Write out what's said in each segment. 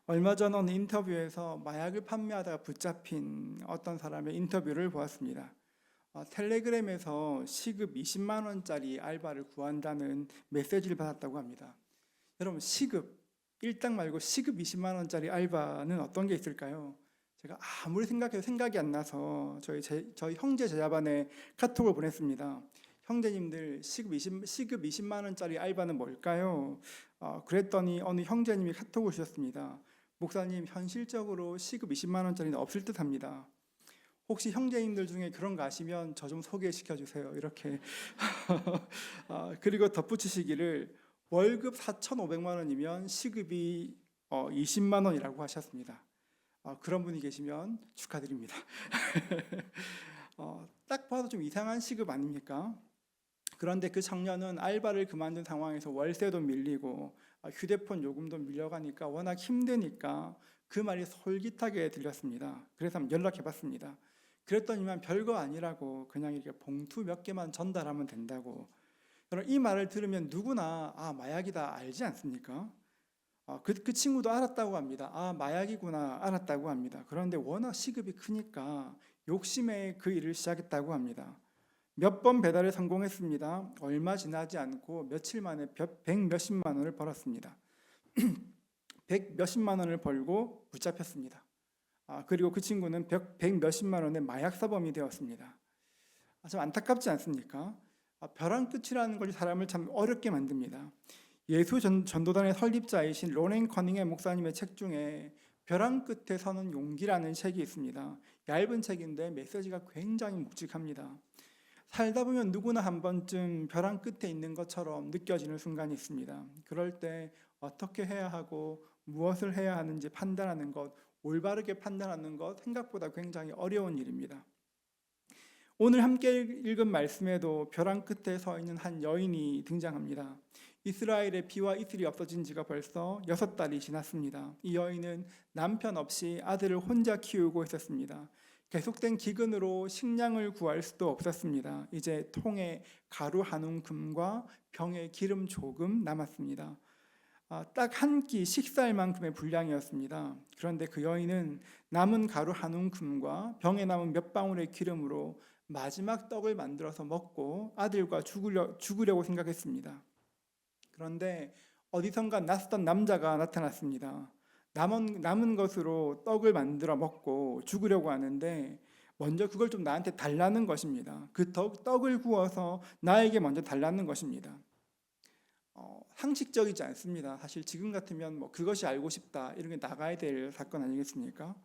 얼마 전 어느 인터뷰에서 마약을 판매하다가 붙잡힌 어떤 사람의 인터뷰를 보았습니다. 텔레그램에서 시급 20만 원짜리 알바를 구한다는 메시지를 받았다고 합니다. 여러분, 시급 일당 말고 시급 20만 원짜리 알바는 어떤 게 있을까요? 제가 아무리 생각해도 생각이 안 나서 저희 형제 제자반에 카톡을 보냈습니다. 형제님들, 시급 20만 원짜리 알바는 뭘까요? 그랬더니 어느 형제님이 카톡을 주셨습니다. 목사님, 현실적으로 시급 20만 원짜리는 없을 듯합니다. 혹시 형제님들 중에 그런 거 아시면 저 좀 소개시켜 주세요. 이렇게. 그리고 덧붙이시기를 월급 4,500만 원이면 시급이 20만 원이라고 하셨습니다. 그런 분이 계시면 축하드립니다. 딱 봐도 좀 이상한 시급 아닙니까? 그런데 그 청년은 알바를 그만둔 상황에서 월세도 밀리고 휴대폰 요금도 밀려가니까 워낙 힘드니까 그 말이 솔깃하게 들렸습니다. 그래서 한번 연락해봤습니다. 그랬더니만 별거 아니라고, 그냥 이렇게 봉투 몇 개만 전달하면 된다고. 여러분, 이 말을 들으면 누구나 마약이다 알지 않습니까? 그 친구도 알았다고 합니다. 마약이구나 알았다고 합니다. 그런데 워낙 시급이 크니까 욕심에 그 일을 시작했다고 합니다. 몇 번 배달에 성공했습니다. 얼마 지나지 않고 며칠 만에 100몇십만 원을 벌었습니다. 100몇십만 원을 벌고 붙잡혔습니다. 그리고 그 친구는 100몇십만 원의 마약 사범이 되었습니다. 좀 안타깝지 않습니까? 벼랑 끝이라는 것이 사람을 참 어렵게 만듭니다. 예수 전도단의 설립자이신 로렌 커닝햄 목사님의 책 중에 벼랑 끝에 서는 용기라는 책이 있습니다. 얇은 책인데 메시지가 굉장히 묵직합니다. 살다 보면 누구나 한 번쯤 벼랑 끝에 있는 것처럼 느껴지는 순간이 있습니다. 그럴 때 어떻게 해야 하고 무엇을 해야 하는지 판단하는 것, 올바르게 판단하는 것, 생각보다 굉장히 어려운 일입니다. 오늘 함께 읽은 말씀에도 벼랑 끝에 서 있는 한 여인이 등장합니다. 이스라엘의 비와 이슬이 없어진 지가 벌써 6달이 지났습니다. 이 여인은 남편 없이 아들을 혼자 키우고 있었습니다. 계속된 기근으로 식량을 구할 수도 없었습니다. 이제 통에 가루 한 움큼과 병에 기름 조금 남았습니다. 딱 한 끼 식사할 만큼의 분량이었습니다. 그런데 그 여인은 남은 가루 한 움큼과 병에 남은 몇 방울의 기름으로 마지막 떡을 만들어서 먹고 아들과 죽으려고 생각했습니다. 그런데 어디선가 낯선 남자가 나타났습니다. 남은 것으로 떡을 만들어 먹고 죽으려고 하는데 먼저 그걸 좀 나한테 달라는 것입니다. 그 떡을 구워서 나에게 먼저 달라는 것입니다. 상식적이지 않습니다. 사실 지금 같으면 그것이 알고 싶다 이런 게 나가야 될 사건 아니겠습니까?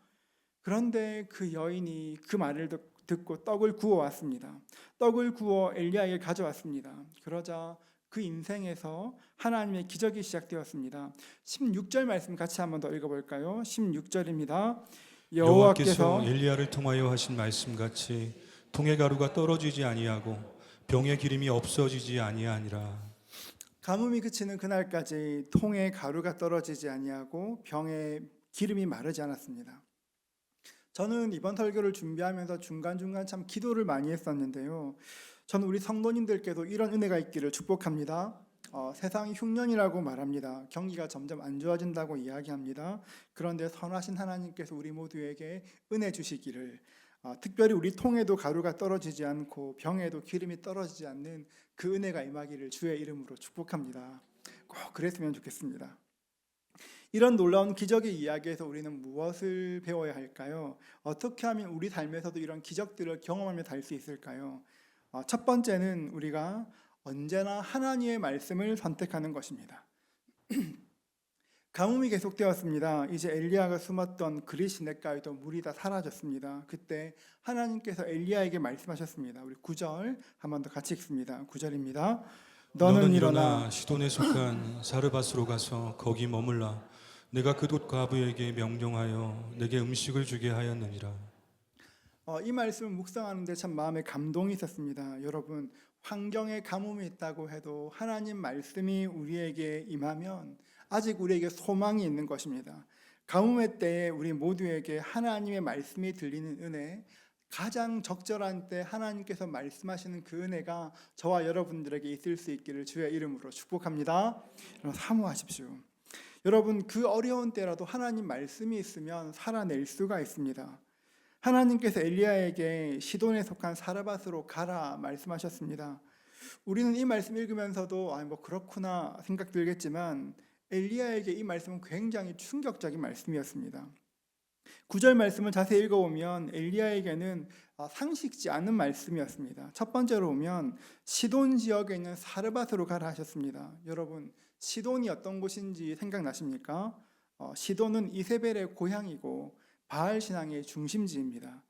그런데 그 여인이 그 말을 듣고 떡을 구워 왔습니다. 떡을 구워 엘리야에게 가져왔습니다. 그러자 그 인생에서 하나님의 기적이 시작되었습니다. 16절 말씀 같이 한번 더 읽어볼까요? 16절입니다. 여호와께서 엘리야를 통하여 하신 말씀같이 통의 가루가 떨어지지 아니하고 병의 기름이 없어지지 아니하니라. 가뭄이 그치는 그날까지 통에 가루가 떨어지지 아니하고 병에 기름이 마르지 않았습니다. 저는 이번 설교를 준비하면서 중간중간 참 기도를 많이 했었는데요. 저는 우리 성도님들께도 이런 은혜가 있기를 축복합니다. 세상이 흉년이라고 말합니다. 경기가 점점 안 좋아진다고 이야기합니다. 그런데 선하신 하나님께서 우리 모두에게 은혜 주시기를, 특별히 우리 통에도 가루가 떨어지지 않고 병에도 기름이 떨어지지 않는 그 은혜가 임하기를 주의 이름으로 축복합니다. 꼭 그랬으면 좋겠습니다. 이런 놀라운 기적의 이야기에서 우리는 무엇을 배워야 할까요? 어떻게 하면 우리 삶에서도 이런 기적들을 경험하며 살 수 있을까요? 첫 번째는 우리가 언제나 하나님의 말씀을 선택하는 것입니다. 가뭄이 계속되었습니다. 이제 엘리야가 숨었던 그릿 시냇가에도 물이 다 사라졌습니다. 그때 하나님께서 엘리야에게 말씀하셨습니다. 우리 9절 한 번 더 같이 읽습니다. 9절입니다. 너는 일어나 시돈에 속한 사르밧으로 가서 거기 머물라. 내가 그곳 과부에게 명령하여 내게 음식을 주게 하였느니라. 이 말씀을 묵상하는데 참 마음에 감동이 있었습니다. 여러분, 환경에 가뭄이 있다고 해도 하나님 말씀이 우리에게 임하면 아직 우리에게 소망이 있는 것입니다. 가뭄의 때에 우리 모두에게 하나님의 말씀이 들리는 은혜, 가장 적절한 때 하나님께서 말씀하시는 그 은혜가 저와 여러분들에게 있을 수 있기를 주의 이름으로 축복합니다. 여러분, 사모하십시오. 여러분, 그 어려운 때라도 하나님 말씀이 있으면 살아낼 수가 있습니다. 하나님께서 엘리야에게 시돈에 속한 사르밧으로 가라 말씀하셨습니다. 우리는 이 말씀 읽으면서도 뭐 그렇구나 생각 들겠지만 엘리야에게 이 말씀은 굉장히 충격적인 말씀이었습니다. 9절 말씀을 자세히 읽어보면 엘리야에게는 상식지 않은 말씀이었습니다. 첫 번째로 보면 시돈 지역에 있는 사르밧으로 가라 하셨습니다. 여러분, 시돈이 어떤 곳인지 생각나십니까? 시돈은 이세벨의 고향이고 바알 신앙의 중심지입니다.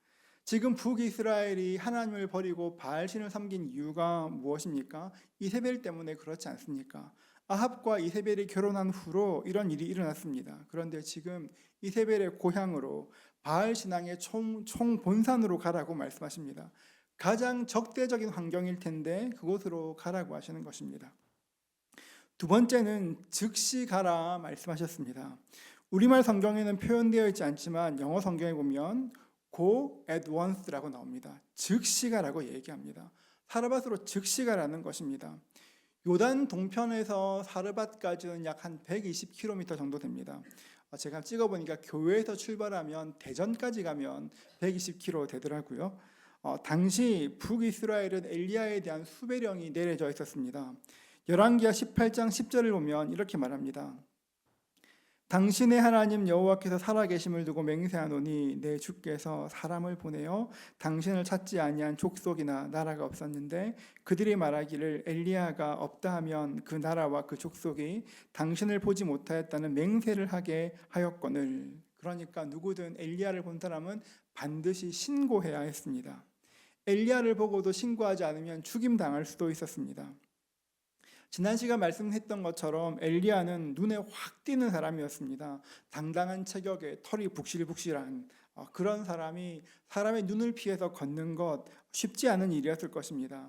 지금 북이스라엘이 하나님을 버리고 바알신을 섬긴 이유가 무엇입니까? 이세벨 때문에 그렇지 않습니까? 아합과 이세벨이 결혼한 후로 이런 일이 일어났습니다. 그런데 지금 이세벨의 고향으로 바알 신앙의 총본산으로 가라고 말씀하십니다. 가장 적대적인 환경일 텐데 그곳으로 가라고 하시는 것입니다. 두 번째는 즉시 가라 말씀하셨습니다. 우리말 성경에는 표현되어 있지 않지만 영어 성경에 보면 go at once라고 나옵니다. 즉시 가라고 얘기합니다. 사르밧으로 즉시 가라는 것입니다. 요단 동편에서 사르밧까지는 약 한 120km 정도 됩니다. 제가 찍어보니까 교회에서 출발하면 대전까지 가면 120km 되더라고요. 당시 북이스라엘은 엘리야에 대한 수배령이 내려져 있었습니다. 열왕기하 18장 10절을 보면 이렇게 말합니다. 당신의 하나님 여호와께서 살아계심을 두고 맹세하노니 내 주께서 사람을 보내어 당신을 찾지 아니한 족속이나 나라가 없었는데 그들이 말하기를 엘리야가 없다 하면 그 나라와 그 족속이 당신을 보지 못하였다는 맹세를 하게 하였거늘. 그러니까 누구든 엘리야를 본 사람은 반드시 신고해야 했습니다. 엘리야를 보고도 신고하지 않으면 죽임당할 수도 있었습니다. 지난 시간 말씀했던 것처럼 엘리야는 눈에 확 띄는 사람이었습니다. 당당한 체격에 털이 북실북실한 그런 사람이 사람의 눈을 피해서 걷는 것 쉽지 않은 일이었을 것입니다.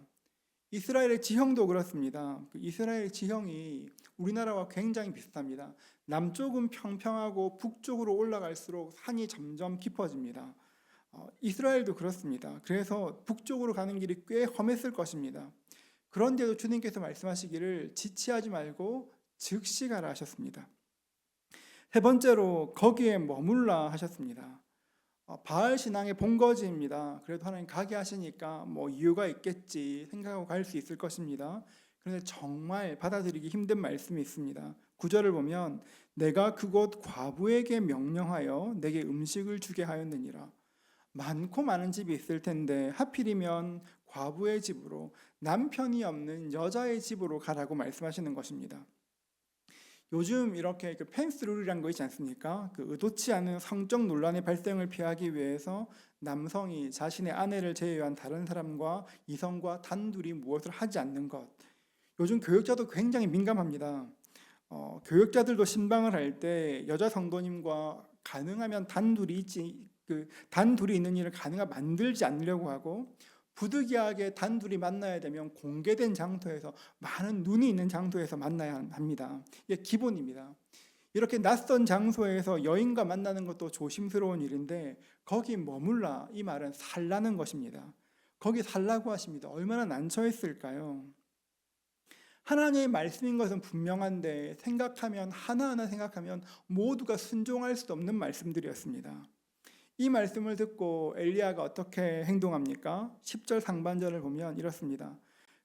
이스라엘의 지형도 그렇습니다. 이스라엘 지형이 우리나라와 굉장히 비슷합니다. 남쪽은 평평하고 북쪽으로 올라갈수록 산이 점점 깊어집니다. 이스라엘도 그렇습니다. 그래서 북쪽으로 가는 길이 꽤 험했을 것입니다. 그런데도 주님께서 말씀하시기를 지체하지 말고 즉시 가라 하셨습니다. 세 번째로 거기에 머물라 하셨습니다. 바알 신앙의 본거지입니다. 그래도 하나님 가게 하시니까 뭐 이유가 있겠지 생각하고 갈 수 있을 것입니다. 그런데 정말 받아들이기 힘든 말씀이 있습니다. 9절을 보면 내가 그곳 과부에게 명령하여 내게 음식을 주게 하였느니라. 많고 많은 집이 있을 텐데 하필이면 과부의 집으로, 남편이 없는 여자의 집으로 가라고 말씀하시는 것입니다. 요즘 이렇게 펜스룰이란 거 있지 않습니까? 의도치 않은 성적 논란의 발생을 피하기 위해서 남성이 자신의 아내를 제외한 다른 사람과 이성과 단둘이 무엇을 하지 않는 것. 요즘 교육자도 굉장히 민감합니다. 교육자들도 신방을 할 때 여자 성도님과 가능하면 단둘이 있는 일을 가능하면 만들지 않으려고 하고, 부득이하게 단둘이 만나야 되면 공개된 장소에서, 많은 눈이 있는 장소에서 만나야 합니다. 이게 기본입니다. 이렇게 낯선 장소에서 여인과 만나는 것도 조심스러운 일인데 거기 머물라, 이 말은 살라는 것입니다. 거기 살라고 하십니다. 얼마나 난처했을까요? 하나님의 말씀인 것은 분명한데 하나하나 생각하면 모두가 순종할 수 없는 말씀들이었습니다. 이 말씀을 듣고 엘리야가 어떻게 행동합니까? 10절 상반절을 보면 이렇습니다.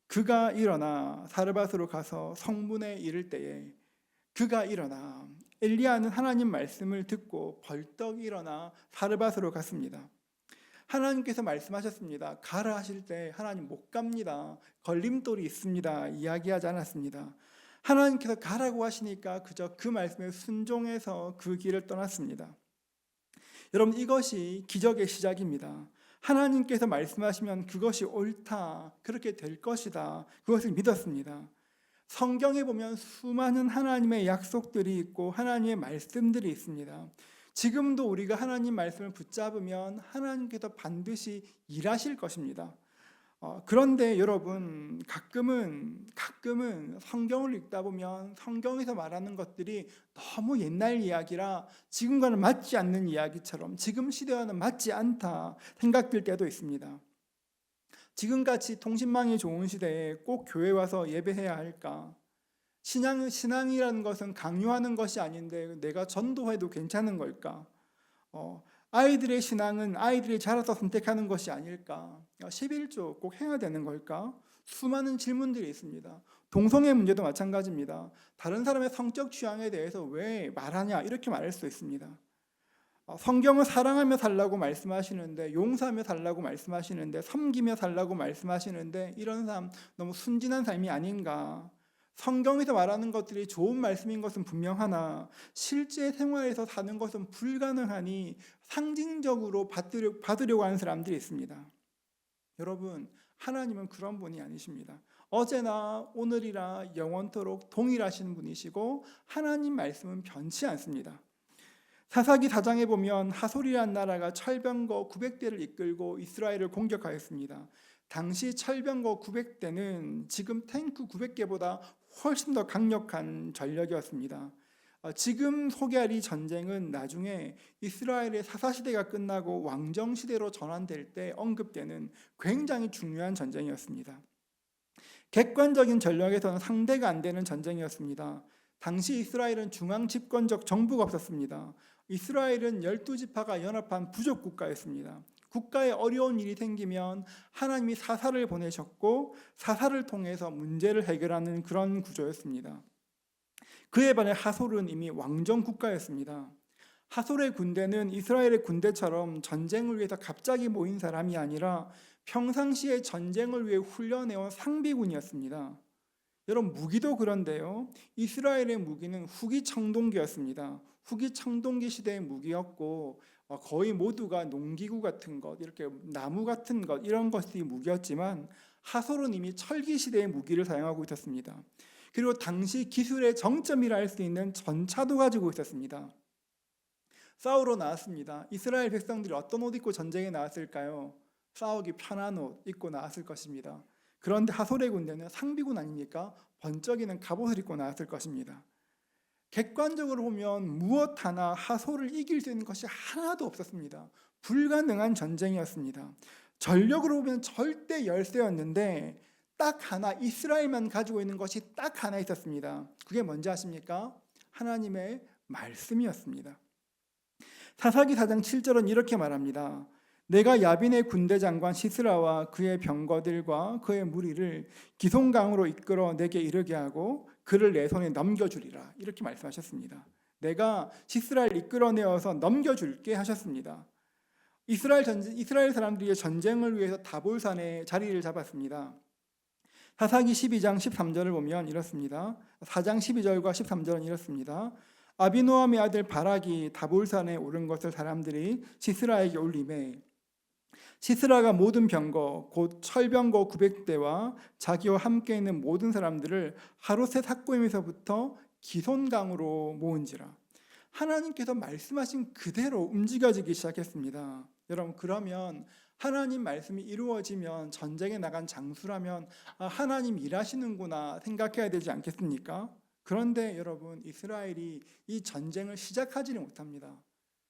그가 일어나 사르밧으로 가서 성문에 이를 때에, 그가 일어나, 엘리야는 하나님 말씀을 듣고 벌떡 일어나 사르밧으로 갔습니다. 하나님께서 말씀하셨습니다. 가라 하실 때 하나님 못 갑니다, 걸림돌이 있습니다 이야기하지 않았습니다. 하나님께서 가라고 하시니까 그저 그 말씀에 순종해서 그 길을 떠났습니다. 여러분, 이것이 기적의 시작입니다. 하나님께서 말씀하시면 그것이 옳다, 그렇게 될 것이다, 그것을 믿었습니다. 성경에 보면 수많은 하나님의 약속들이 있고 하나님의 말씀들이 있습니다. 지금도 우리가 하나님 말씀을 붙잡으면 하나님께서 반드시 일하실 것입니다. 그런데 여러분, 가끔은 성경을 읽다 보면 성경에서 말하는 것들이 너무 옛날 이야기라 지금과는 맞지 않는 이야기처럼, 지금 시대와는 맞지 않다 생각될 때도 있습니다. 지금같이 통신망이 좋은 시대에 꼭 교회 와서 예배해야 할까? 신앙이라는 것은 강요하는 것이 아닌데 내가 전도해도 괜찮은 걸까? 아이들의 신앙은 아이들이 자라서 선택하는 것이 아닐까? 11조 꼭 해야 되는 걸까? 수많은 질문들이 있습니다. 동성애 문제도 마찬가지입니다. 다른 사람의 성적 취향에 대해서 왜 말하냐? 이렇게 말할 수 있습니다. 성경은 사랑하며 살라고 말씀하시는데, 용서하며 살라고 말씀하시는데, 섬기며 살라고 말씀하시는데, 이런 삶 너무 순진한 삶이 아닌가? 성경에서 말하는 것들이 좋은 말씀인 것은 분명하나 실제 생활에서 사는 것은 불가능하니 상징적으로 받으려고 하는 사람들이 있습니다. 여러분, 하나님은 그런 분이 아니십니다. 어제나 오늘이나 영원토록 동일하신 분이시고 하나님 말씀은 변치 않습니다. 사사기 4장에 보면 하솔이라는 나라가 철병거 900대를 이끌고 이스라엘을 공격하였습니다. 당시 철병거 900대는 지금 탱크 900개보다 훨씬 더 강력한 전력이었습니다. 지금 소개할 이 전쟁은 나중에 이스라엘의 사사시대가 끝나고 왕정시대로 전환될 때 언급되는 굉장히 중요한 전쟁이었습니다. 객관적인 전력에서는 상대가 안 되는 전쟁이었습니다. 당시 이스라엘은 중앙 집권적 정부가 없었습니다. 이스라엘은 12지파가 연합한 부족 국가였습니다. 국가에 어려운 일이 생기면 하나님이 사사를 보내셨고 사사를 통해서 문제를 해결하는 그런 구조였습니다. 그에 반해 하솔은 이미 왕정 국가였습니다. 하솔의 군대는 이스라엘의 군대처럼 전쟁을 위해서 갑자기 모인 사람이 아니라 평상시에 전쟁을 위해 훈련해온 상비군이었습니다. 여러분, 무기도 그런데요. 이스라엘의 무기는 후기 청동기였습니다. 후기 청동기 시대의 무기였고 거의 모두가 농기구 같은 것, 이렇게 나무 같은 것, 이런 것이 무기였지만 하솔은 이미 철기 시대의 무기를 사용하고 있었습니다. 그리고 당시 기술의 정점이라 할 수 있는 전차도 가지고 있었습니다. 싸우러 나왔습니다. 이스라엘 백성들이 어떤 옷 입고 전쟁에 나왔을까요? 싸우기 편한 옷 입고 나왔을 것입니다. 그런데 하솔의 군대는 상비군 아닙니까? 번쩍이는 갑옷을 입고 나왔을 것입니다. 객관적으로 보면 무엇 하나 하솔을 이길 수 있는 것이 하나도 없었습니다. 불가능한 전쟁이었습니다. 전력으로 보면 절대 열세였는데 딱 하나, 이스라엘만 가지고 있는 것이 딱 하나 있었습니다. 그게 뭔지 아십니까? 하나님의 말씀이었습니다. 사사기 4장 7절은 이렇게 말합니다. 내가 야빈의 군대 장관 시스라와 그의 병거들과 그의 무리를 기송강으로 이끌어 내게 이르게 하고 그를 내 손에 넘겨주리라. 이렇게 말씀하셨습니다. 내가 시스라를 이끌어내어서 넘겨줄게 하셨습니다. 이스라엘 사람들이 전쟁을 위해서 다볼산에 자리를 잡았습니다. 사사기 12장 13절을 보면 이렇습니다. 4장 12절과 13절은 이렇습니다. 아비노함의 아들 바락이 다볼산에 오른 것을 사람들이 시스라에게 올리매 시스라가 모든 병거 곧 철병거 900대와 자기와 함께 있는 모든 사람들을 하루셋 삭고임에서부터 기손강으로 모은지라. 하나님께서 말씀하신 그대로 움직여지기 시작했습니다. 여러분, 그러면 하나님 말씀이 이루어지면 전쟁에 나간 장수라면 하나님 일하시는구나 생각해야 되지 않겠습니까? 그런데 여러분, 이스라엘이 이 전쟁을 시작하지는 못합니다.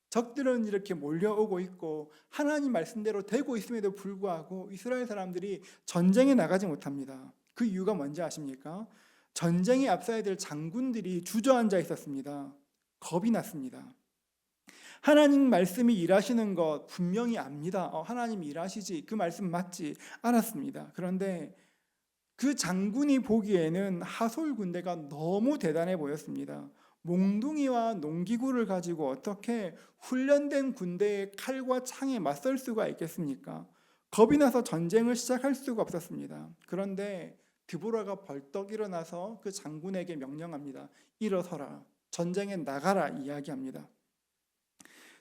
적들은 이렇게 몰려오고 있고 하나님 말씀대로 되고 있음에도 불구하고 이스라엘 사람들이 전쟁에 나가지 못합니다. 그 이유가 뭔지 아십니까? 전쟁에 앞서야 될 장군들이 주저앉아 있었습니다. 겁이 났습니다. 하나님 말씀이 일하시는 것 분명히 압니다. 하나님이 일하시지, 그 말씀 맞지, 알았습니다. 그런데 그 장군이 보기에는 하솔 군대가 너무 대단해 보였습니다. 몽둥이와 농기구를 가지고 어떻게 훈련된 군대의 칼과 창에 맞설 수가 있겠습니까? 겁이 나서 전쟁을 시작할 수가 없었습니다. 그런데 드보라가 벌떡 일어나서 그 장군에게 명령합니다. 일어서라, 전쟁에 나가라 이야기합니다.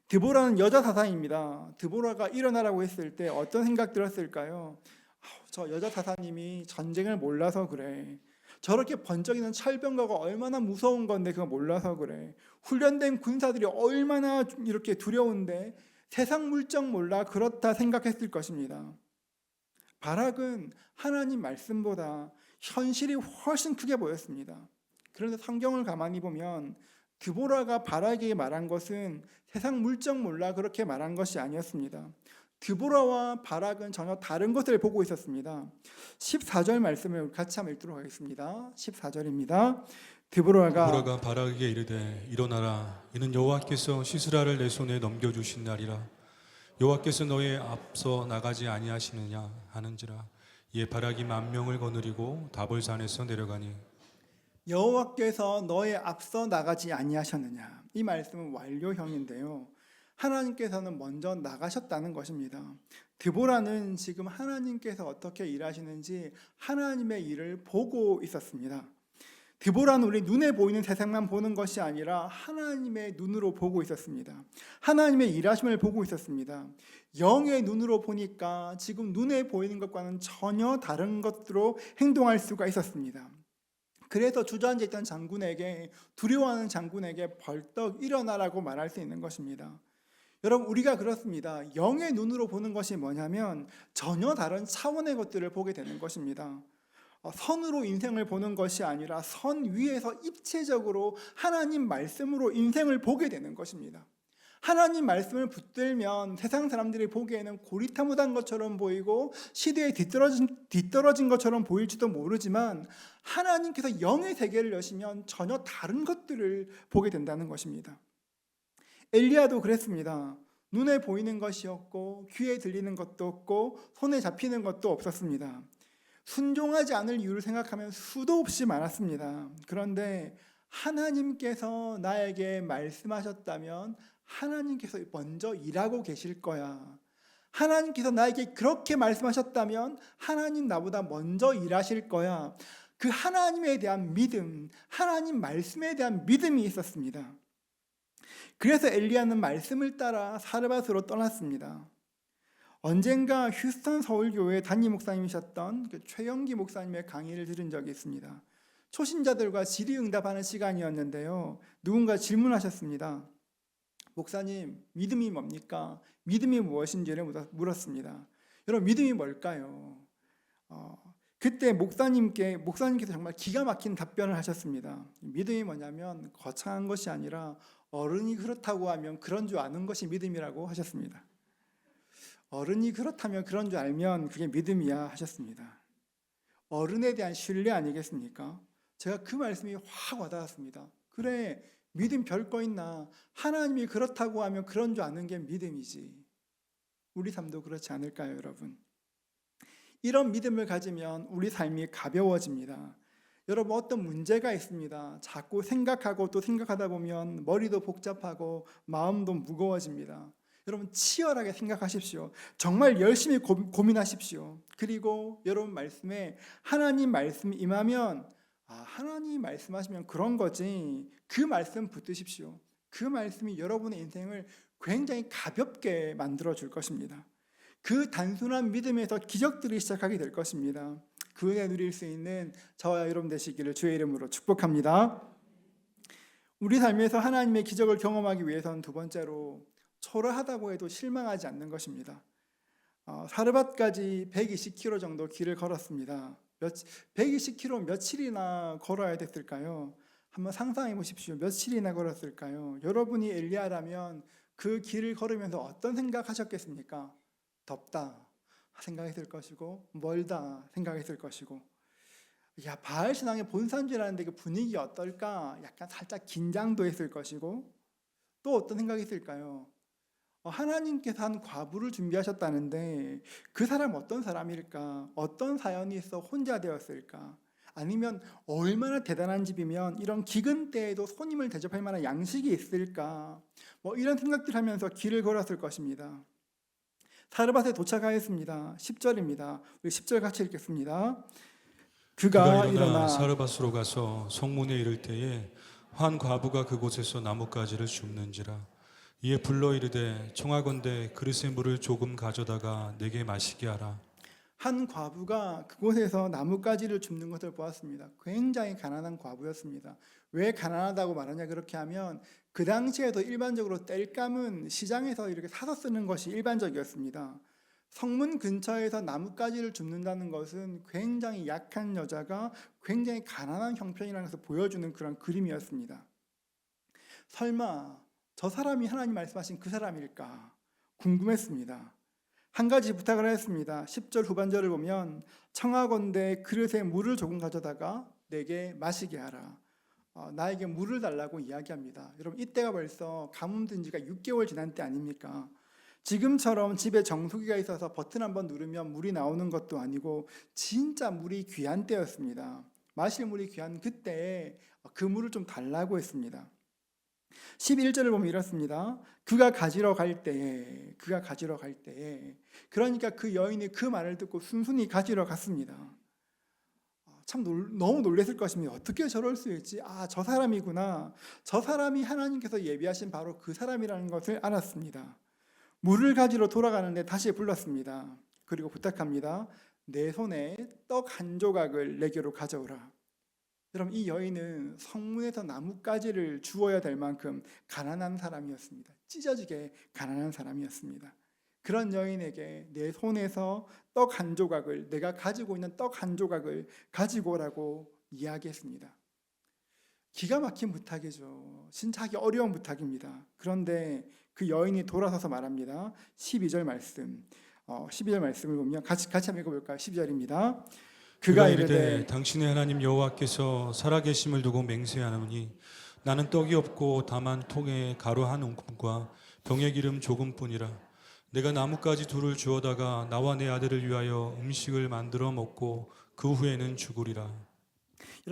드보라는 여자 사사입니다. 드보라가 일어나라고 했을 때 어떤 생각 들었을까요? 저 여자 사사님이 전쟁을 몰라서 그래. 저렇게 번쩍이는 철병거가 얼마나 무서운 건데 그거 몰라서 그래. 훈련된 군사들이 얼마나 이렇게 두려운데 세상 물정 몰라 그렇다 생각했을 것입니다. 바락은 하나님 말씀보다 현실이 훨씬 크게 보였습니다. 그런데 성경을 가만히 보면 드보라가 바락에게 말한 것은 세상 물정 몰라 그렇게 말한 것이 아니었습니다. 드보라와 바락은 전혀 다른 것을 보고 있었습니다. 14절 말씀을 같이 한번 읽도록 하겠습니다. 14절입니다. 드보라가 드보라가 바락에게 이르되 일어나라 이는 여호와께서 시스라를 내 손에 넘겨주신 날이라 여호와께서 너의 앞서 나가지 아니하시느냐 하는지라 이에 바락이 10,000명을 거느리고 다볼산에서 내려가니 여호와께서 너의 앞서 나가지 아니하셨느냐. 이 말씀은 완료형인데요. 하나님께서는 먼저 나가셨다는 것입니다. 드보라는 지금 하나님께서 어떻게 일하시는지 하나님의 일을 보고 있었습니다. 드보라는 우리 눈에 보이는 세상만 보는 것이 아니라 하나님의 눈으로 보고 있었습니다. 하나님의 일하심을 보고 있었습니다. 영의 눈으로 보니까 지금 눈에 보이는 것과는 전혀 다른 것으로 행동할 수가 있었습니다. 그래서 주저앉아 있던 장군에게, 두려워하는 장군에게 벌떡 일어나라고 말할 수 있는 것입니다. 여러분, 우리가 그렇습니다. 영의 눈으로 보는 것이 뭐냐면 전혀 다른 차원의 것들을 보게 되는 것입니다. 선으로 인생을 보는 것이 아니라 선 위에서 입체적으로 하나님 말씀으로 인생을 보게 되는 것입니다. 하나님 말씀을 붙들면 세상 사람들이 보기에는 고리타분한 것처럼 보이고 시대에 뒤떨어진 것처럼 보일지도 모르지만 하나님께서 영의 세계를 여시면 전혀 다른 것들을 보게 된다는 것입니다. 엘리야도 그랬습니다. 눈에 보이는 것이 없고 귀에 들리는 것도 없고 손에 잡히는 것도 없었습니다. 순종하지 않을 이유를 생각하면 수도 없이 많았습니다. 그런데 하나님께서 나에게 말씀하셨다면 하나님께서 먼저 일하고 계실 거야. 하나님께서 나에게 그렇게 말씀하셨다면 하나님 나보다 먼저 일하실 거야. 그 하나님에 대한 믿음, 하나님 말씀에 대한 믿음이 있었습니다. 그래서 엘리야는 말씀을 따라 사르밧으로 떠났습니다. 언젠가 휴스턴 서울교회 담임 목사님이셨던 최영기 목사님의 강의를 들은 적이 있습니다. 초신자들과 질의응답하는 시간이었는데요. 누군가 질문하셨습니다. 목사님, 믿음이 뭡니까? 믿음이 무엇인지를 물었습니다. 여러분, 믿음이 뭘까요? 그때 목사님께서 정말 기가 막힌 답변을 하셨습니다. 믿음이 뭐냐면 거창한 것이 아니라 어른이 그렇다고 하면 그런 줄 아는 것이 믿음이라고 하셨습니다. 어른이 그렇다면 그런 줄 알면 그게 믿음이야 하셨습니다. 어른에 대한 신뢰 아니겠습니까? 제가 그 말씀이 확 와닿았습니다. 그래, 믿음 별거 있나? 하나님이 그렇다고 하면 그런 줄 아는 게 믿음이지. 우리 삶도 그렇지 않을까요, 여러분? 이런 믿음을 가지면 우리 삶이 가벼워집니다. 여러분, 어떤 문제가 있습니다. 자꾸 생각하고 또 생각하다 보면 머리도 복잡하고 마음도 무거워집니다. 여러분, 치열하게 생각하십시오. 정말 열심히 고민하십시오. 그리고 여러분 말씀에 하나님 말씀이 임하면 하나님 말씀하시면 그런 거지. 그 말씀 붙드십시오. 그 말씀이 여러분의 인생을 굉장히 가볍게 만들어 줄 것입니다. 그 단순한 믿음에서 기적들이 시작하게 될 것입니다. 그 은혜 누릴 수 있는 저와 여러분 되시기를 주의 이름으로 축복합니다. 우리 삶에서 하나님의 기적을 경험하기 위해서는 두 번째로 초라하다고 해도 실망하지 않는 것입니다. 사르밧까지 120km 정도 길을 걸었습니다. 120km 며칠이나 걸어야 됐을까요? 한번 상상해 보십시오. 며칠이나 걸었을까요? 여러분이 엘리야라면 그 길을 걸으면서 어떤 생각하셨겠습니까? 덥다 생각했을 것이고 멀다 생각했을 것이고 야, 바알 신앙의 본산지라는데 그 분위기 어떨까? 약간 살짝 긴장도 했을 것이고 또 어떤 생각이 있을까요? 하나님께서 한 과부를 준비하셨다는데 그 사람 어떤 사람일까? 어떤 사연이 있어 혼자 되었을까? 아니면 얼마나 대단한 집이면 이런 기근 때에도 손님을 대접할 만한 양식이 있을까? 이런 생각들 하면서 길을 걸었을 것입니다. 사르밧에 도착하였습니다. 10절입니다. 우리 10절 같이 읽겠습니다. 그가 일어나 사르밧으로 가서 성문에 이를 때에 한 과부가 그곳에서 나뭇가지를 줍는지라 이에 불러 이르되 청하건대 그릇에 물을 조금 가져다가 내게 마시게 하라. 한 과부가 그곳에서 나뭇가지를 줍는 것을 보았습니다. 굉장히 가난한 과부였습니다. 왜 가난하다고 말하냐 그렇게 하면 그 당시에도 일반적으로 땔감은 시장에서 이렇게 사서 쓰는 것이 일반적이었습니다. 성문 근처에서 나뭇가지를 줍는다는 것은 굉장히 약한 여자가 굉장히 가난한 형편이라는 것을 보여주는 그런 그림이었습니다. 설마 저 사람이 하나님 말씀하신 그 사람일까 궁금했습니다. 한 가지 부탁을 했습니다. 10절 후반절을 보면 청하건대 그릇에 물을 조금 가져다가 내게 마시게 하라. 나에게 물을 달라고 이야기합니다. 여러분 이때가 벌써 가뭄 든 지가 6개월 지난 때 아닙니까? 지금처럼 집에 정수기가 있어서 버튼 한번 누르면 물이 나오는 것도 아니고 진짜 물이 귀한 때였습니다. 마실 물이 귀한 그때에 그 물을 좀 달라고 했습니다. 11절을 보면 이렇습니다. 그가 가지러 갈 때에 그러니까 그 여인이 그 말을 듣고 순순히 가지러 갔습니다. 참 너무 놀랐을 것입니다. 어떻게 저럴 수 있지? 저 사람이구나. 저 사람이 하나님께서 예비하신 바로 그 사람이라는 것을 알았습니다. 물을 가지러 돌아가는데 다시 불렀습니다. 그리고 부탁합니다. 내 손에 떡 한 조각을 내게로 가져오라. 여러분 이 여인은 성문에서 나뭇가지를 주워야 될 만큼 가난한 사람이었습니다. 찢어지게 가난한 사람이었습니다. 그런 여인에게 내 손에서 떡 한 조각을, 내가 가지고 있는 떡 한 조각을 가지고 오라고 이야기했습니다. 기가 막힌 부탁이죠. 진짜 하기 어려운 부탁입니다. 그런데 그 여인이 돌아서서 말합니다. 12절 말씀. 12절 말씀을 보면 같이 한번 읽어볼까요? 12절입니다. 그가 이르되 당신의 하나님 여호와께서 살아계심을 두고 맹세하노니 나는 떡이 없고 다만 통에 가루 한 움큼과 병에 기름 조금뿐이라. 내가 나뭇가지 둘을 주워다가 나와 내 아들을 위하여 음식을 만들어 먹고 그 후에는 죽으리라.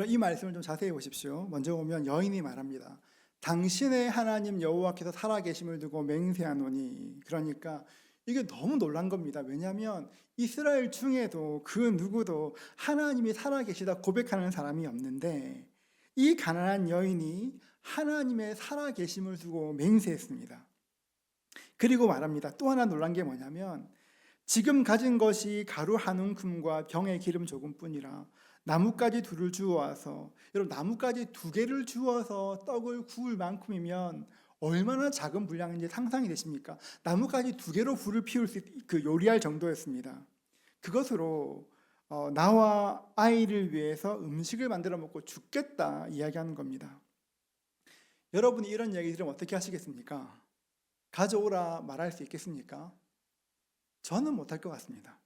이 말씀을 좀 자세히 보십시오. 먼저 보면 여인이 말합니다. 당신의 하나님 여호와께서 살아계심을 두고 맹세하노니. 그러니까 이게 너무 놀란 겁니다. 왜냐하면 이스라엘 중에도 그 누구도 하나님이 살아계시다 고백하는 사람이 없는데 이 가난한 여인이 하나님의 살아계심을 두고 맹세했습니다. 그리고 말합니다. 또 하나 놀란 게 뭐냐면 지금 가진 것이 가루 한 움큼과 병에 기름 조금뿐이라. 나뭇가지 둘을 주워와서, 여러분 나뭇가지 2개를 주워서 떡을 구울 만큼이면 얼마나 작은 분량인지 상상이 되십니까? 나뭇가지 2개로 불을 피울 그 요리할 정도였습니다. 그것으로 나와 아이를 위해서 음식을 만들어 먹고 죽겠다 이야기하는 겁니다. 여러분이 이런 얘기 들으면 어떻게 하시겠습니까? 가져오라 말할 수 있겠습니까? 저는 못할 것 같습니다.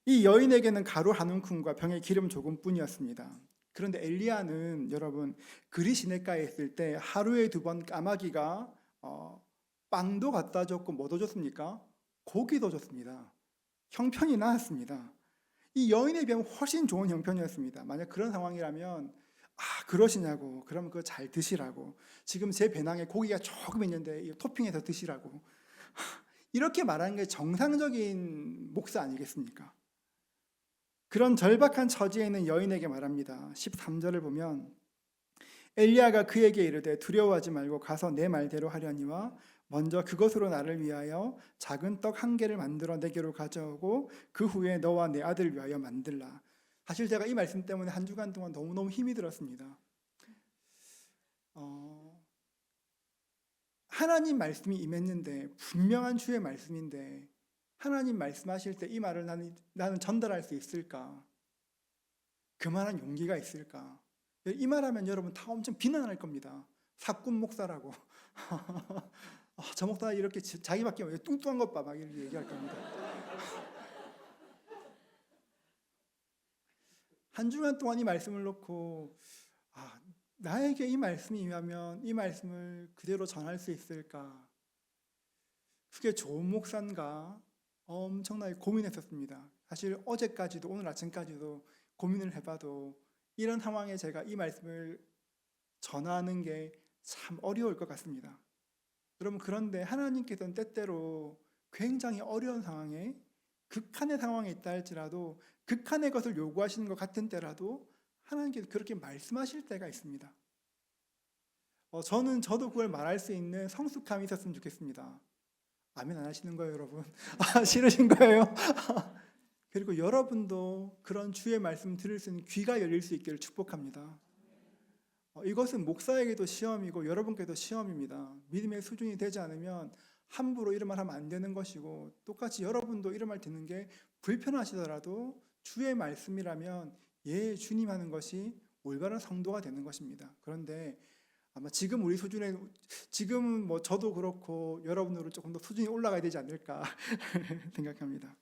이 여인에게는 가루 한 움큼과 병에 기름 조금뿐이었습니다. 그런데 엘리야는 여러분 그리 시냇가에 있을 때 하루에 2번 까마귀가 빵도 갖다 줬고 뭐도 줬습니까? 고기도 줬습니다. 형편이 나았습니다. 이 여인에 비하면 훨씬 좋은 형편이었습니다. 만약 그런 상황이라면 그러시냐고, 그러면 그거 잘 드시라고, 지금 제 배낭에 고기가 조금 있는데 토핑해서 드시라고, 이렇게 말하는 게 정상적인 목사 아니겠습니까? 그런 절박한 처지에 있는 여인에게 말합니다. 13절을 보면 엘리야가 그에게 이르되 두려워하지 말고 가서 내 말대로 하려니와 먼저 그것으로 나를 위하여 작은 떡 1개를 만들어 내게로 가져오고 그 후에 너와 내 아들을 위하여 만들라. 사실 제가 이 말씀 때문에 한 주간 동안 너무너무 힘이 들었습니다. 하나님 말씀이 임했는데, 분명한 주의 말씀인데 하나님 말씀하실 때 이 말을 나는 전달할 수 있을까? 그만한 용기가 있을까? 이 말하면 여러분 다 엄청 비난할 겁니다. 사꾼 목사라고. 저 목사 이렇게 자기밖에 뚱뚱한 것 봐 막 이렇게 얘기할 겁니다. 한 주간 동안 이 말씀을 놓고 나에게 이 말씀이 임하면 이 말씀을 그대로 전할 수 있을까? 그게 좋은 목사인가? 엄청나게 고민했었습니다. 사실 어제까지도 오늘 아침까지도 고민을 해봐도 이런 상황에 제가 이 말씀을 전하는 게 참 어려울 것 같습니다. 여러분 그런데 하나님께서는 때때로 굉장히 어려운 상황에, 극한의 상황에 있다 할지라도 극한의 것을 요구하시는 것 같은 때라도 하나님께서 그렇게 말씀하실 때가 있습니다. 저도 그걸 말할 수 있는 성숙함이 있었으면 좋겠습니다. 아멘 안 하시는 거예요, 여러분? 싫으신 거예요? 그리고 여러분도 그런 주의 말씀 들을 수 있는 귀가 열릴 수 있기를 축복합니다. 이것은 목사에게도 시험이고 여러분께도 시험입니다. 믿음의 수준이 되지 않으면 함부로 이런 말 하면 안 되는 것이고, 똑같이 여러분도 이런 말 듣는 게 불편하시더라도 주의 말씀이라면 주님 하는 것이 올바른 성도가 되는 것입니다. 그런데 아마 지금 우리 수준에 지금 뭐 저도 그렇고 여러분들은 조금 더 수준이 올라가야 되지 않을까 생각합니다.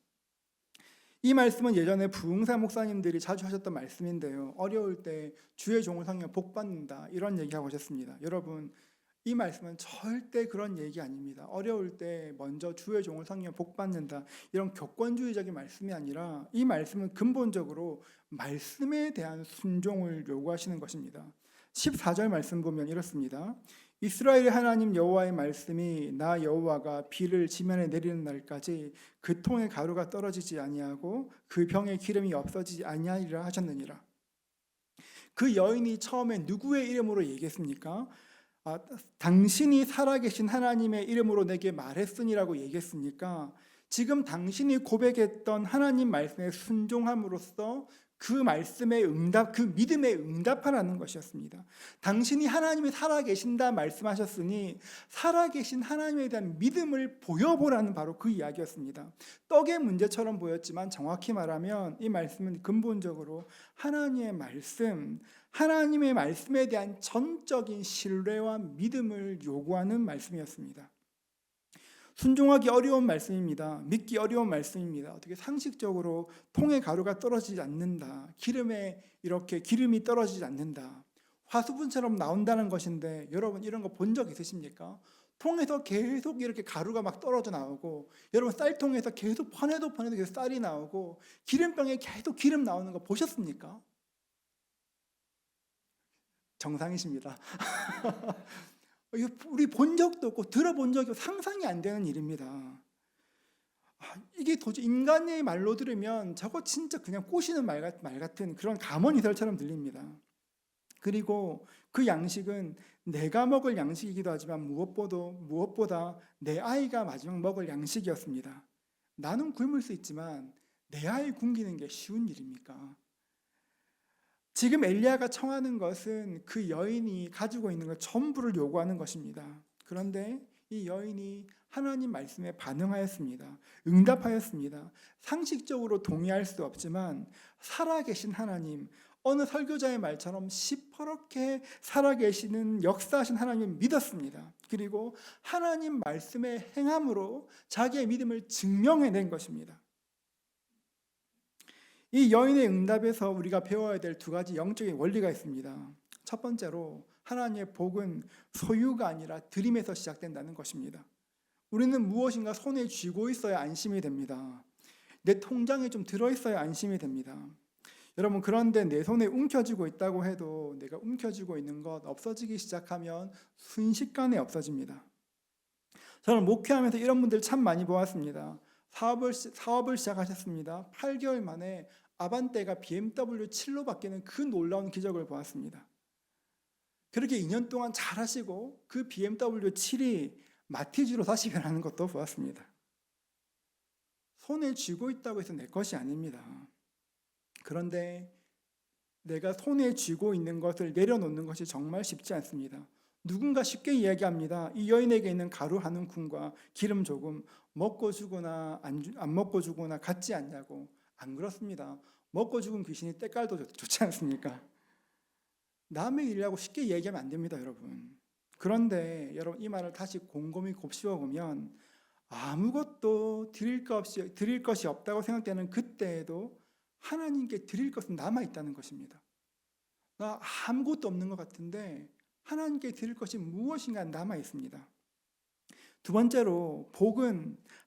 이 말씀은 예전에 부흥사 목사님들이 자주 하셨던 말씀인데요. 어려울 때 주의 종을 섬기면 복 받는다 이런 얘기하고 하셨습니다. 여러분 이 말씀은 절대 그런 얘기 아닙니다. 어려울 때 먼저 주의 종을 섬기면 복 받는다 이런 격권주의적인 말씀이 아니라 이 말씀은 근본적으로 말씀에 대한 순종을 요구하시는 것입니다. 14절 말씀 보면 이렇습니다. 이스라엘의 하나님 여호와의 말씀이 나 여호와가 비를 지면에 내리는 날까지 그 통의 가루가 떨어지지 아니하고 그 병의 기름이 없어지지 아니하리라 하셨느니라. 그 여인이 처음에 누구의 이름으로 얘기했습니까? 당신이 살아계신 하나님의 이름으로 내게 말했으니라고 얘기했으니까 지금 당신이 고백했던 하나님 말씀에 순종함으로써 그 말씀의 응답, 그 믿음의 응답하라는 것이었습니다. 당신이 하나님이 살아계신다 말씀하셨으니 살아계신 하나님에 대한 믿음을 보여보라는 바로 그 이야기였습니다. 떡의 문제처럼 보였지만 정확히 말하면 이 말씀은 근본적으로 하나님의 말씀에 대한 전적인 신뢰와 믿음을 요구하는 말씀이었습니다. 순종하기 어려운 말씀입니다. 믿기 어려운 말씀입니다. 어떻게 상식적으로 통에 가루가 떨어지지 않는다. 기름에 이렇게 기름이 떨어지지 않는다. 화수분처럼 나온다는 것인데 여러분 이런 거 본 적 있으십니까? 통에서 계속 이렇게 가루가 막 떨어져 나오고 여러분 쌀통에서 계속 퍼내도 계속 쌀이 나오고 기름병에 계속 기름 나오는 거 보셨습니까? 정상이십니다. 우리 본 적도 없고 들어본 적이 없고 상상이 안 되는 일입니다. 이게 도저히 인간의 말로 들으면 저거 진짜 그냥 꼬시는 말 같은 그런 감언이설처럼 들립니다. 그리고 그 양식은 내가 먹을 양식이기도 하지만 무엇보다 내 아이가 마지막 먹을 양식이었습니다. 나는 굶을 수 있지만 내 아이 굶기는 게 쉬운 일입니까? 지금 엘리야가 청하는 것은 그 여인이 가지고 있는 것 전부를 요구하는 것입니다. 그런데 이 여인이 하나님 말씀에 반응하였습니다. 응답하였습니다. 상식적으로 동의할 수 없지만 살아계신 하나님, 어느 설교자의 말처럼 시퍼렇게 살아계시는 역사하신 하나님을 믿었습니다. 그리고 하나님 말씀의 행함으로 자기의 믿음을 증명해낸 것입니다. 이 여인의 응답에서 우리가 배워야 될 두 가지 영적인 원리가 있습니다. 첫 번째로 하나님의 복은 소유가 아니라 드림에서 시작된다는 것입니다. 우리는 무엇인가 손에 쥐고 있어야 안심이 됩니다. 내 통장에 좀 들어있어야 안심이 됩니다. 여러분 그런데 내 손에 움켜쥐고 있다고 해도 내가 움켜쥐고 있는 것 없어지기 시작하면 순식간에 없어집니다. 저는 목회하면서 이런 분들 참 많이 보았습니다. 사업을 시작하셨습니다. 8개월 만에 아반떼가 BMW 7로 바뀌는 그 놀라운 기적을 보았습니다. 그렇게 2년 동안 잘하시고 그 BMW 7이 마티즈로 다시 변하는 것도 보았습니다. 손에 쥐고 있다고 해서 내 것이 아닙니다. 그런데 내가 손에 쥐고 있는 것을 내려놓는 것이 정말 쉽지 않습니다. 누군가 쉽게 이야기합니다. 이 여인에게 있는 가루 한 움큼과 기름 조금 먹고 죽거나 안 먹고 죽거나 같지 않냐고. 안 그렇습니다. 먹고 죽은 귀신이 때깔도 좋지 않습니까? 남의 일이라고 쉽게 얘기하면 안 됩니다, 여러분. 그런데 여러분 이 말을 다시 곰곰이 곱씹어 보면 아무것도 드릴 것이 없다고 생각되는 그때에도 하나님께 드릴 것은 남아 있다는 것입니다. 나 아무것도 없는 것 같은데 하나님께 드릴 것이 무엇인가 남아 있습니다. 두 번째로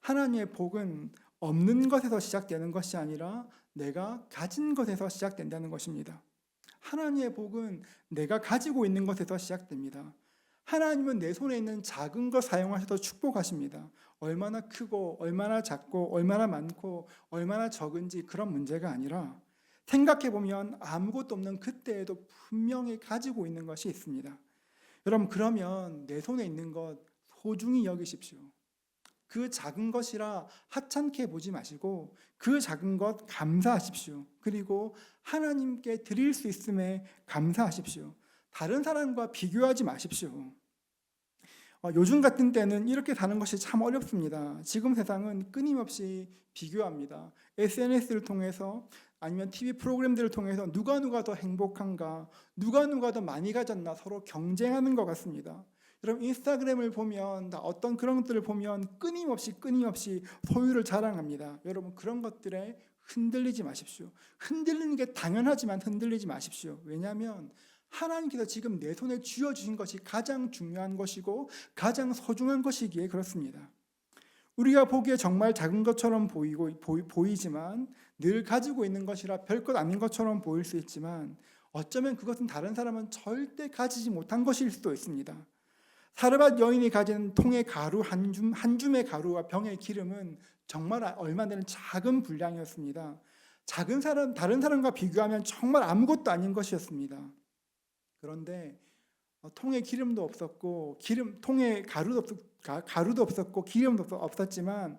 하나님의 복은 없는 것에서 시작되는 것이 아니라 내가 가진 것에서 시작된다는 것입니다. 하나님의 복은 내가 가지고 있는 것에서 시작됩니다. 하나님은 내 손에 있는 작은 것 사용하셔서 축복하십니다. 얼마나 크고 얼마나 작고 얼마나 많고 얼마나 적은지 그런 문제가 아니라 생각해보면 아무것도 없는 그때에도 분명히 가지고 있는 것이 있습니다. 여러분 그러면 내 손에 있는 것 소중히 여기십시오. 그 작은 것이라 하찮게 보지 마시고 그 작은 것 감사하십시오. 그리고 하나님께 드릴 수 있음에 감사하십시오. 다른 사람과 비교하지 마십시오. 요즘 같은 때는 이렇게 사는 것이 참 어렵습니다. 지금 세상은 끊임없이 비교합니다. SNS를 통해서 아니면 TV 프로그램들을 통해서 누가 더 행복한가, 누가 더 많이 가졌나 서로 경쟁하는 것 같습니다. 여러분 인스타그램을 보면 다 어떤 그런 것들을 보면 끊임없이 소유를 자랑합니다. 여러분 그런 것들에 흔들리지 마십시오. 흔들리는 게 당연하지만 흔들리지 마십시오. 왜냐하면 하나님께서 지금 내 손에 쥐어주신 것이 가장 중요한 것이고 가장 소중한 것이기에 그렇습니다. 우리가 보기에 정말 작은 것처럼 보이지만 늘 가지고 있는 것이라 별것 아닌 것처럼 보일 수 있지만 어쩌면 그것은 다른 사람은 절대 가지지 못한 것일 수도 있습니다. 사르밧 여인이 가진 통의 가루 한 줌의 가루와 병의 기름은 정말 얼마 안 되는 작은 분량이었습니다. 다른 사람과 비교하면 정말 아무것도 아닌 것이었습니다. 그런데 통에 기름도 없었고 통에 가루도 없었고 기름도 없었지만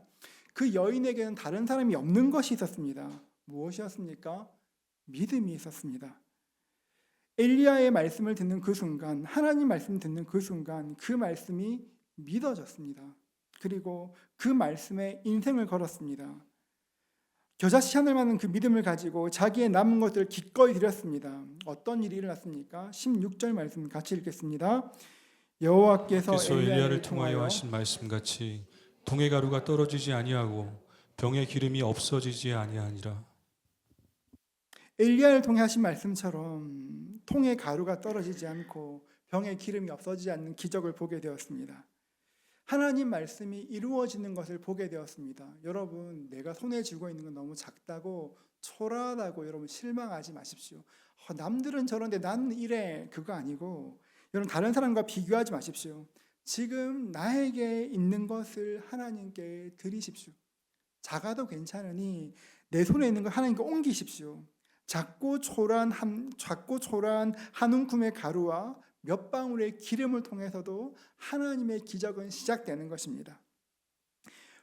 그 여인에게는 다른 사람이 없는 것이 있었습니다. 무엇이었습니까? 믿음이 있었습니다. 엘리야의 말씀을 듣는 그 순간, 하나님 말씀 듣는 그 순간 그 말씀이 믿어졌습니다. 그리고 그 말씀에 인생을 걸었습니다. 겨자씨 하늘만한 그 믿음을 가지고 자기의 남은 것들을 기꺼이 드렸습니다. 어떤 일이 일어났습니까? 16절 말씀 같이 읽겠습니다. 여호와께서 엘리야를 통하여 하신 말씀같이 통의 가루가 떨어지지 아니하고 병의 기름이 없어지지 아니하니라. 엘리야를 통해 하신 말씀처럼 통의 가루가 떨어지지 않고 병의 기름이 없어지지 않는 기적을 보게 되었습니다. 하나님 말씀이 이루어지는 것을 보게 되었습니다. 여러분, 내가 손에 쥐고 있는 건 너무 작다고 초라하다고 여러분 실망하지 마십시오. 남들은 저런데 나는 이래, 그거 아니고 여러분 다른 사람과 비교하지 마십시오. 지금 나에게 있는 것을 하나님께 드리십시오. 작아도 괜찮으니 내 손에 있는 걸 하나님께 옮기십시오. 작고 초라한 한 움큼의 가루와 몇 방울의 기름을 통해서도 하나님의 기적은 시작되는 것입니다.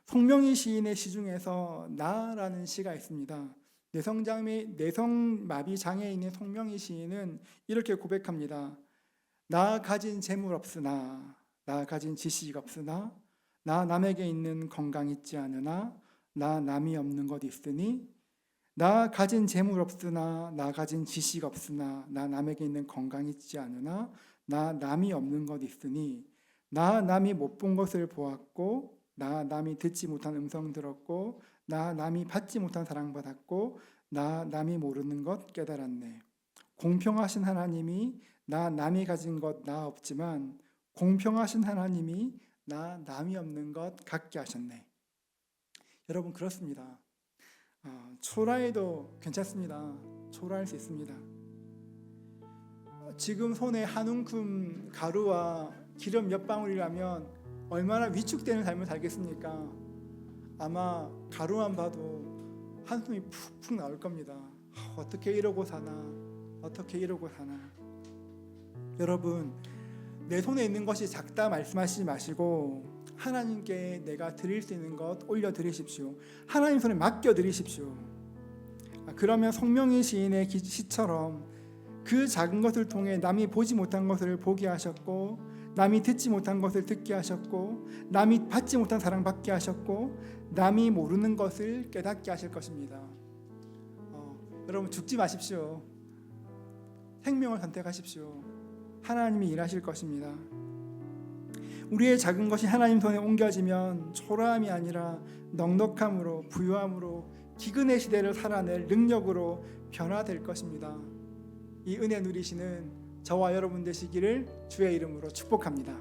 송명희 시인의 시 중에서 나라는 시가 있습니다. 내성마비 장애인의 송명희 시인은 이렇게 고백합니다. 나 가진 재물 없으나, 나 가진 지식 없으나, 나 남에게 있는 건강 있지 않으나, 나 남이 없는 것 있으니, 나 가진 재물 없으나, 나 가진 지식 없으나, 나 남에게 있는 건강 있지 않으나, 나 남이 없는 것 있으니, 나 남이 못 본 것을 보았고, 나 남이 듣지 못한 음성 들었고, 나 남이 받지 못한 사랑받았고, 나 남이 모르는 것 깨달았네. 공평하신 하나님이 나 남이 가진 것 나 없지만 공평하신 하나님이 나 남이 없는 것 갖게 하셨네. 여러분 그렇습니다. 초라해도 괜찮습니다. 초라할 수 있습니다. 지금 손에 한 움큼 가루와 기름 몇 방울이라면 얼마나 위축되는 삶을 살겠습니까? 아마 가루만 봐도 한숨이 푹푹 나올 겁니다. 어떻게 이러고 사나, 어떻게 이러고 사나. 여러분, 내 손에 있는 것이 작다 말씀하시지 마시고 하나님께 내가 드릴 수 있는 것 올려드리십시오. 하나님 손에 맡겨드리십시오. 그러면 송명희 시인의 시처럼 그 작은 것을 통해 남이 보지 못한 것을 보게 하셨고, 남이 듣지 못한 것을 듣게 하셨고, 남이 받지 못한 사랑 받게 하셨고, 남이 모르는 것을 깨닫게 하실 것입니다. 여러분 죽지 마십시오. 생명을 선택하십시오. 하나님이 일하실 것입니다. 우리의 작은 것이 하나님 손에 옮겨지면 초라함이 아니라 넉넉함으로, 부유함으로, 기근의 시대를 살아낼 능력으로 변화될 것입니다. 이 은혜 누리시는 저와 여러분 되시기를 주의 이름으로 축복합니다.